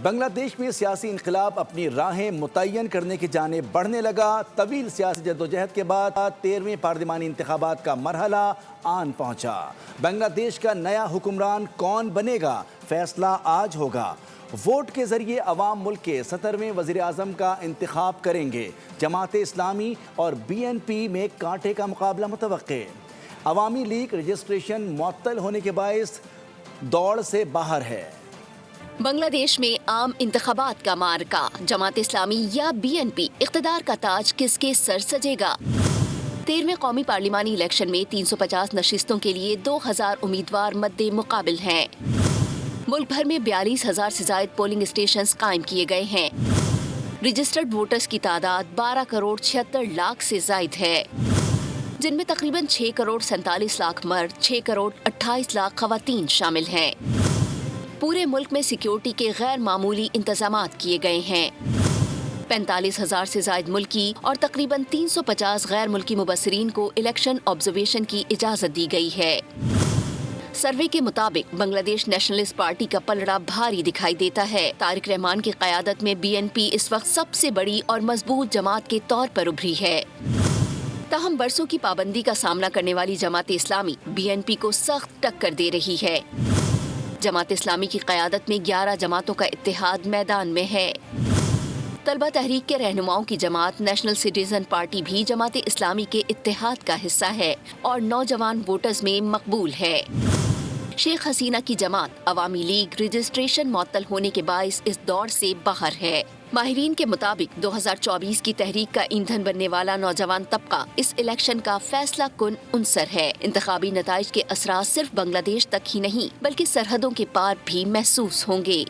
بنگلہ دیش میں سیاسی انقلاب اپنی راہیں متعین کرنے کی جانب بڑھنے لگا۔ طویل سیاسی جدوجہد کے بعد 13ویں پارلیمانی انتخابات کا مرحلہ آن پہنچا۔ بنگلہ دیش کا نیا حکمران کون بنے گا، فیصلہ آج ہوگا۔ ووٹ کے ذریعے عوام ملک کے 17ویں وزیر اعظم کا انتخاب کریں گے۔ جماعت اسلامی اور BNP میں کانٹے کا مقابلہ متوقع۔ عوامی لیگ رجسٹریشن معطل ہونے کے باعث دوڑ سے باہر ہے۔ بنگلہ دیش میں عام انتخابات کا معرکہ، جماعت اسلامی یا BNP، اقتدار کا تاج کس کے سر سجے گا؟ 13ویں قومی پارلیمانی الیکشن میں 350 نشستوں کے لیے 2000 امیدوار مد مقابل ہیں۔ ملک بھر میں 42,000 سے زائد پولنگ اسٹیشنز قائم کیے گئے ہیں۔ رجسٹرڈ ووٹرز کی تعداد 12 کروڑ 76 لاکھ سے زائد ہے، جن میں تقریباً 6 کروڑ 47 لاکھ مرد، 6 کروڑ 28 لاکھ خواتین شامل ہیں۔ پورے ملک میں سیکیورٹی کے غیر معمولی انتظامات کیے گئے ہیں۔ 45,000 سے زائد ملکی اور تقریباً 350 غیر ملکی مبصرین کو الیکشن آبزرویشن کی اجازت دی گئی ہے۔ سروے کے مطابق بنگلہ دیش نیشنلسٹ پارٹی کا پلڑا بھاری دکھائی دیتا ہے۔ طارق رحمان کی قیادت میں BNP اس وقت سب سے بڑی اور مضبوط جماعت کے طور پر ابھری ہے۔ تاہم برسوں کی پابندی کا سامنا کرنے والی جماعت اسلامی BNP کو سخت ٹکر دے رہی ہے۔ جماعت اسلامی کی قیادت میں 11 جماعتوں کا اتحاد میدان میں ہے۔ طلبہ تحریک کے رہنماؤں کی جماعت نیشنل سٹیزن پارٹی بھی جماعت اسلامی کے اتحاد کا حصہ ہے اور نوجوان ووٹرز میں مقبول ہے۔ شیخ حسینہ کی جماعت عوامی لیگ رجسٹریشن معطل ہونے کے باعث اس دوڑ سے باہر ہے۔ ماہرین کے مطابق 2024 کی تحریک کا ایندھن بننے والا نوجوان طبقہ اس الیکشن کا فیصلہ کن عنصر ہے۔ انتخابی نتائج کے اثرات صرف بنگلہ دیش تک ہی نہیں بلکہ سرحدوں کے پار بھی محسوس ہوں گے۔